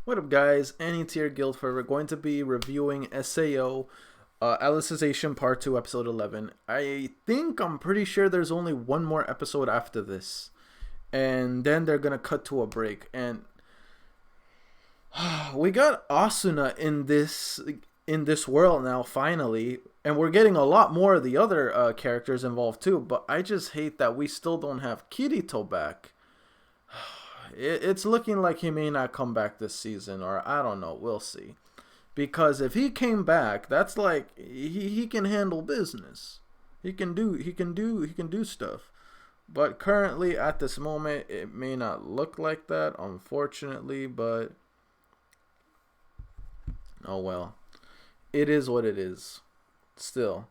What up, guys? Anti-Tier Guild for we're going to be reviewing SAO Alicization Part 2, Episode 11. I'm pretty sure there's only one more episode after this. And then they're gonna cut to a break. And we got Asuna in this world now, finally. And we're getting a lot more of the other characters involved too. But I just hate that we still don't have Kirito back. It's looking like he may not come back this season, or I don't know. We'll see. Because if he came back, that's like he can handle business. He can do stuff. But currently, at this moment, it may not look like that, unfortunately. But oh well, it is what it is. Still.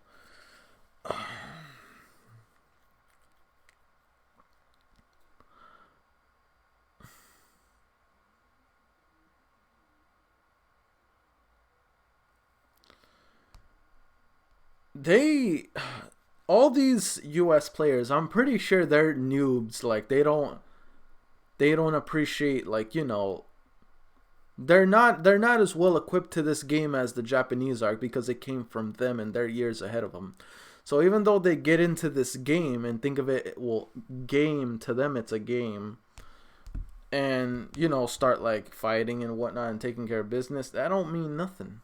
They all these US players, I'm pretty sure they're noobs. Like they don't appreciate, like, they're not as well equipped to this game as the Japanese are, because it came from them and they're years ahead of them. So even though they get into this game and think of it, well, game to them, it's a game, and start like fighting and whatnot and taking care of business, that don't mean nothing.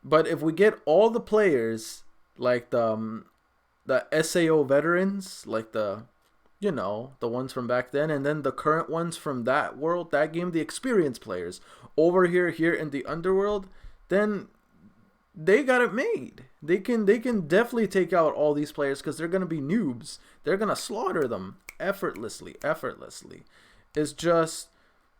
But if we get all the players, like the SAO veterans, like the ones from back then, and then the current ones from that world, that game, the experienced players over here in the underworld, then they got it made. They can definitely take out all these players, because they're gonna be noobs. They're gonna slaughter them effortlessly. It's just,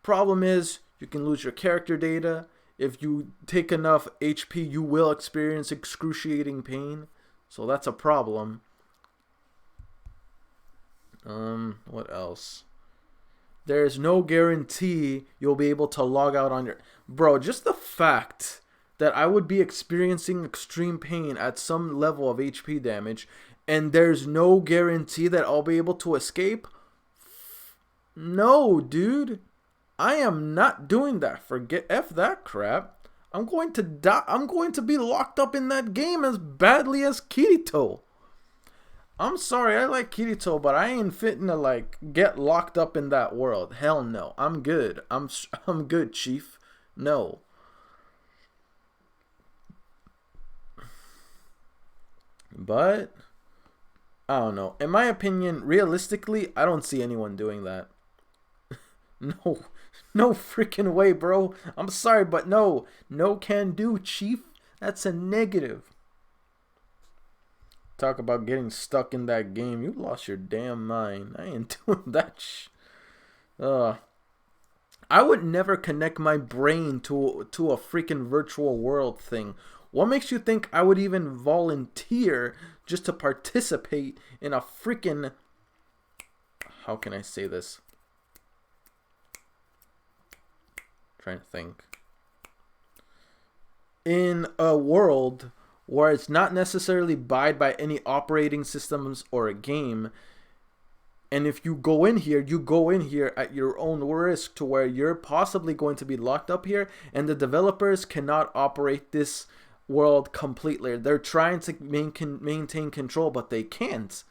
problem is, you can lose your character data. If you take enough HP, you will experience excruciating pain. So that's a problem. What else? There's no guarantee you'll be able to log out on your... Bro, just the fact that I would be experiencing extreme pain at some level of HP damage, and there's no guarantee that I'll be able to escape? No, dude. I am not doing that. Forget F that crap. I'm going to die. I'm going to be locked up in that game as badly as Kirito. I'm sorry, I like Kirito, but I ain't fitting to like get locked up in that world. Hell no. I'm good. I'm good, Chief. No. But I don't know. In my opinion, realistically, I don't see anyone doing that. No, no freaking way, bro. I'm sorry, but no. No can do, Chief. That's a negative. Talk about getting stuck in that game. You lost your damn mind. I ain't doing that I would never connect my brain to a freaking virtual world thing. What makes you think I would even volunteer just to participate in a freaking... How can I say this? Trying to think. In a world where it's not necessarily buy by any operating systems or a game, and if you go in here, you go in here at your own risk, to where you're possibly going to be locked up here, and the developers cannot operate this world completely. They're trying to maintain control, but they can't.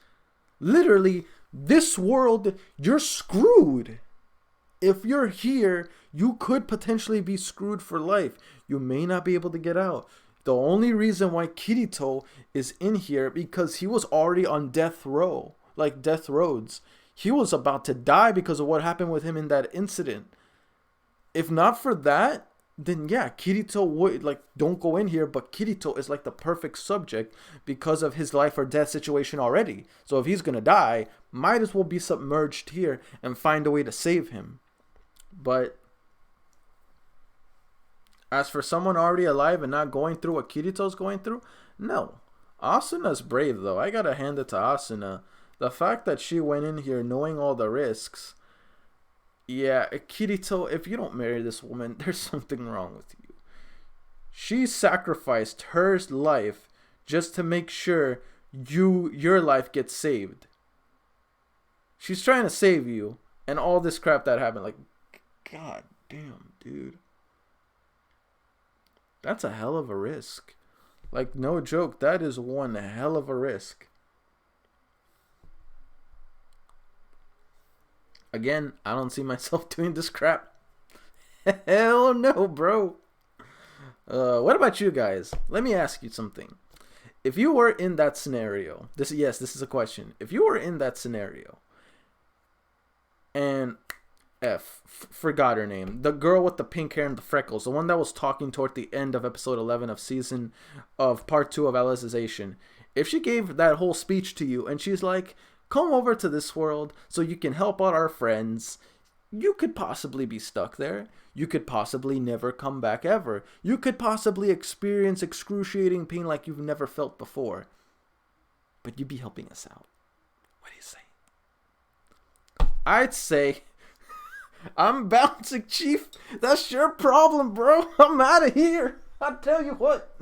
Literally, this world, you're screwed. If you're here, you could potentially be screwed for life. You may not be able to get out. The only reason why Kirito is in here, because he was already on death row, like death roads. He was about to die because of what happened with him in that incident. If not for that, then yeah, Kirito would, like, don't go in here, but Kirito is like the perfect subject because of his life or death situation already. So if he's gonna die, might as well be submerged here and find a way to save him. But as for someone already alive and not going through what Kirito's going through, no. Asuna's brave, though. I gotta hand it to Asuna. The fact that she went in here knowing all the risks. Yeah, Kirito, if you don't marry this woman, there's something wrong with you. She sacrificed her life just to make sure your life gets saved. She's trying to save you, and all this crap that happened. Like, god damn, dude. That's a hell of a risk. Like, no joke, that is one hell of a risk. Again, I don't see myself doing this crap. Hell no, bro. What about you guys? Let me ask you something. If you were in that scenario, this is a question. If you were in that scenario, and forgot her name, the girl with the pink hair and the freckles, the one that was talking toward the end of episode 11 of part 2 of Alicization, if she gave that whole speech to you and she's like, come over to this world so you can help out our friends, you could possibly be stuck there. You could possibly never come back ever. You could possibly experience excruciating pain like you've never felt before. But you'd be helping us out. What do you say? I'd say, I'm bouncing, Chief. That's your problem, bro. I'm out of here. I'll tell you what.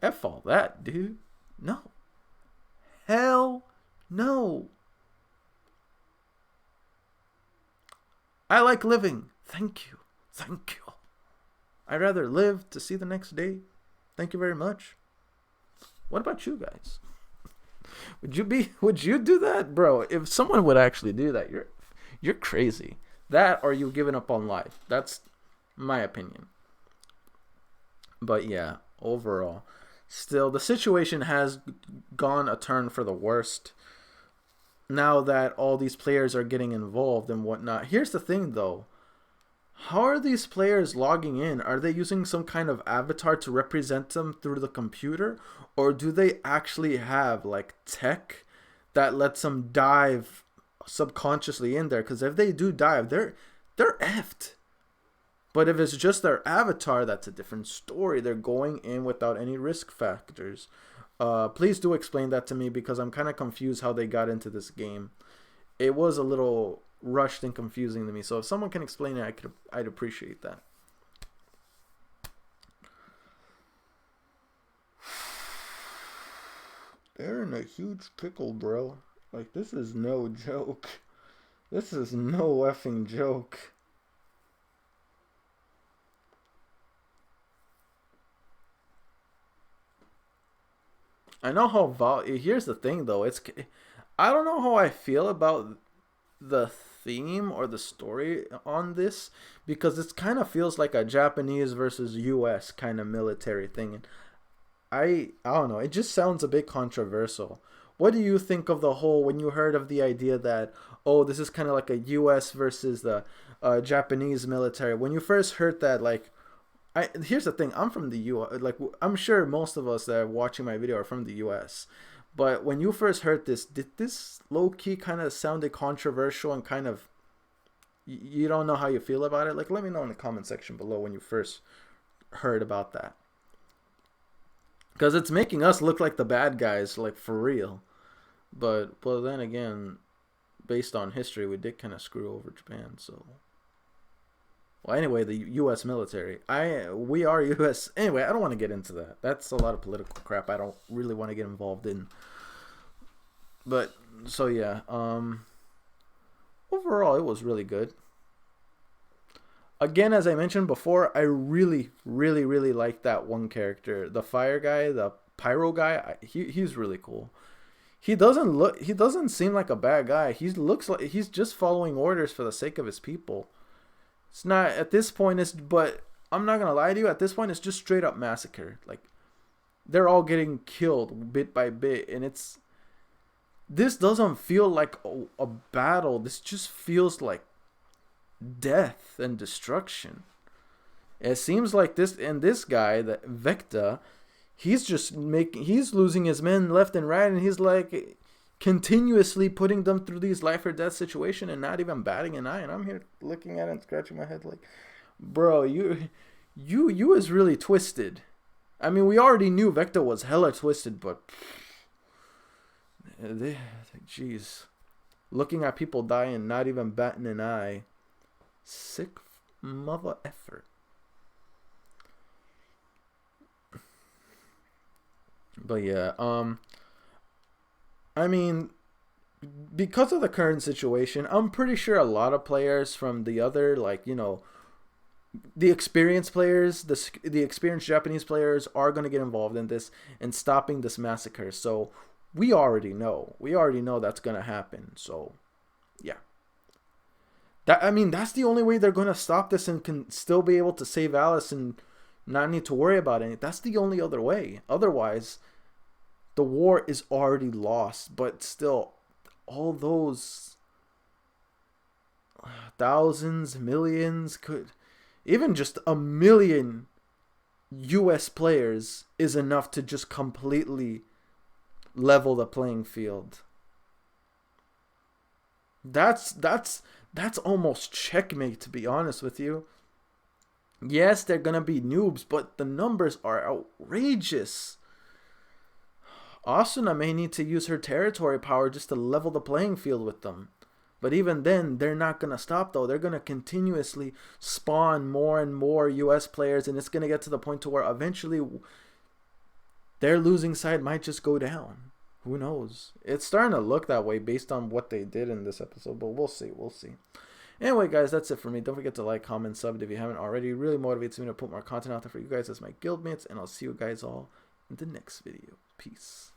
F all that, dude. No. Hell no. I like living. Thank you. Thank you. I'd rather live to see the next day. Thank you very much. What about you guys? Would you do that? Bro, if someone would actually do that, you're crazy. That or you've given up on life. That's my opinion. But yeah, overall, still the situation has gone a turn for the worst. Now that all these players are getting involved and whatnot. Here's the thing though. How are these players logging in? Are they using some kind of avatar to represent them through the computer? Or do they actually have like tech that lets them dive subconsciously in there? Because if they do dive, they're effed. But if it's just their avatar, that's a different story. They're going in without any risk factors. Please do explain that to me because I'm kind of confused how they got into this game. It was a little rushed and confusing to me. So if someone can explain it, I'd appreciate that. They're in a huge pickle, bro. Like, this is no joke. This is no effing joke. I know how here's the thing though, I don't know how I feel about the theme or the story on this because it kind of feels like a Japanese versus US kind of military thing. And I don't know, it just sounds a bit controversial. What do you think of the whole, when you heard of the idea that, oh, this is kind of like a US versus the Japanese military? When you first heard that, like, here's the thing, I'm from the US. Like, I'm sure most of us that are watching my video are from the US. But when you first heard this, did this low-key kind of sounded controversial and kind of, you don't know how you feel about it? Like, let me know in the comment section below when you first heard about that. Because it's making us look like the bad guys, like, for real. But then again, based on history, we did kind of screw over Japan, so... Well, anyway, the U.S. military. We are U.S. Anyway, I don't want to get into that. That's a lot of political crap I don't really want to get involved in. But, so yeah. Overall, it was really good. Again, as I mentioned before, I really, really, really like that one character. The fire guy, the pyro guy, he's really cool. He doesn't seem like a bad guy. He looks like he's just following orders for the sake of his people. It's not, at this point, but I'm not going to lie to you, at this point, it's just straight up massacre. Like, they're all getting killed bit by bit, and this doesn't feel like a battle. This just feels like death and destruction. It seems like this guy, that Vecta, he's losing his men left and right, and he's like continuously putting them through these life or death situation and not even batting an eye. And I'm here looking at it and scratching my head like, bro, you is really twisted. I mean, we already knew Vecta was hella twisted, but jeez, looking at people die and not even batting an eye, sick mother effort. But yeah, I mean, because of the current situation, I'm pretty sure a lot of players from the other, like, you know, the experienced players, the experienced Japanese players are going to get involved in this and stopping this massacre. So we already know. We already know that's going to happen. So yeah. I mean, that's the only way they're going to stop this and can still be able to save Alice and not need to worry about anything. That's the only other way. Otherwise, the war is already lost. But still, all those thousands, millions, even just a million US players is enough to just completely level the playing field. That's almost checkmate, to be honest with you. Yes, they're gonna be noobs, but the numbers are outrageous. Asuna may need to use her territory power just to level the playing field with them. But even then, they're not going to stop, though. They're going to continuously spawn more and more US players, and it's going to get to the point to where eventually their losing side might just go down. Who knows? It's starting to look that way based on what they did in this episode, but we'll see. We'll see. Anyway, guys, that's it for me. Don't forget to like, comment, sub if you haven't already. It really motivates me to put more content out there for you guys as my guildmates, and I'll see you guys all in the next video. Peace.